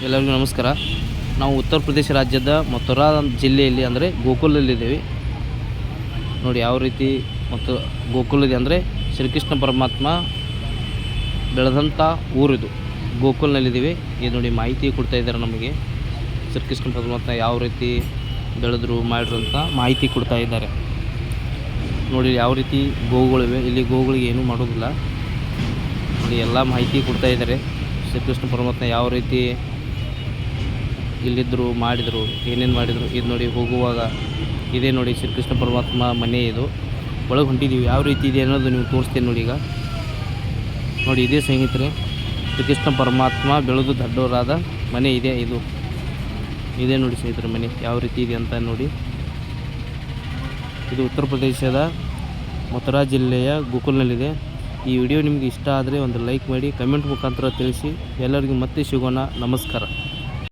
ಎಲ್ಲರಿಗೂ ನಮಸ್ಕಾರ. ನಾವು ಉತ್ತರ ಪ್ರದೇಶ ರಾಜ್ಯದ ಮಥುರಾ ಜಿಲ್ಲೆಯಲ್ಲಿ ಅಂದರೆ ಗೋಕುಲದಲ್ಲಿದ್ದೀವಿ. ನೋಡಿ ಯಾವ ರೀತಿ ಮತ್ತು ಗೋಕುಲದ ಅಂದರೆ ಶ್ರೀಕೃಷ್ಣ ಪರಮಾತ್ಮ ಬೆಳೆದಂಥ ಊರಿದು. ಗೋಕುಲ್ನಲ್ಲಿದ್ದೀವಿ. ಇದು ನೋಡಿ ಮಾಹಿತಿ ಕೊಡ್ತಾ ಇದ್ದಾರೆ ನಮಗೆ. ಶ್ರೀಕೃಷ್ಣ ಪರಮಾತ್ಮ ಯಾವ ರೀತಿ ಬೆಳೆದ್ರು ಮಾಡಿದ್ರು ಅಂತ ಮಾಹಿತಿ ಕೊಡ್ತಾ ಇದ್ದಾರೆ. ನೋಡಿ ಯಾವ ರೀತಿ ಗೋವುಗಳಿವೆ. ಇಲ್ಲಿ ಗೋವುಗಳಿಗೆ ಏನೂ ಮಾಡೋದಿಲ್ಲ. ನೋಡಿ ಎಲ್ಲ ಮಾಹಿತಿ ಕೊಡ್ತಾ ಇದ್ದಾರೆ. ಶ್ರೀಕೃಷ್ಣ ಪರಮಾತ್ಮ ಯಾವ ರೀತಿ ಇಲ್ಲಿದ್ದರು, ಮಾಡಿದರು, ಏನೇನು ಮಾಡಿದರು. ಇದು ನೋಡಿ ಹೋಗುವಾಗ ಇದೇ ನೋಡಿ ಶ್ರೀಕೃಷ್ಣ ಪರಮಾತ್ಮ ಮನೆ. ಇದು ಒಳಗೆ ಹೊಂಟಿದ್ದೀವಿ. ಯಾವ ರೀತಿ ಇದೆ ಅನ್ನೋದು ನೀವು ತೋರಿಸ್ತೇನೆ ನೋಡಿ. ಈಗ ನೋಡಿ ಇದೇ ಸ್ನೇಹಿತರೆ ಶ್ರೀಕೃಷ್ಣ ಪರಮಾತ್ಮ ಬೆಳೆದು ದೊಡ್ಡವರಾದ ಮನೆ ಇದೆ. ಇದೇ ನೋಡಿ ಸ್ನೇಹಿತರೆ ಮನೆ ಯಾವ ರೀತಿ ಇದೆ ಅಂತ ನೋಡಿ. ಇದು ಉತ್ತರ ಪ್ರದೇಶದ ಮಥುರಾ ಜಿಲ್ಲೆಯ ಗೋಕುಲ್ನಲ್ಲಿದೆ. ಈ ವಿಡಿಯೋ ನಿಮಗೆ ಇಷ್ಟ ಆದರೆ ಒಂದು ಲೈಕ್ ಮಾಡಿ, ಕಮೆಂಟ್ ಮುಖಾಂತರ ತಿಳಿಸಿ. ಎಲ್ಲರಿಗೂ ಮತ್ತೆ ಸಿಗೋಣ. ನಮಸ್ಕಾರ.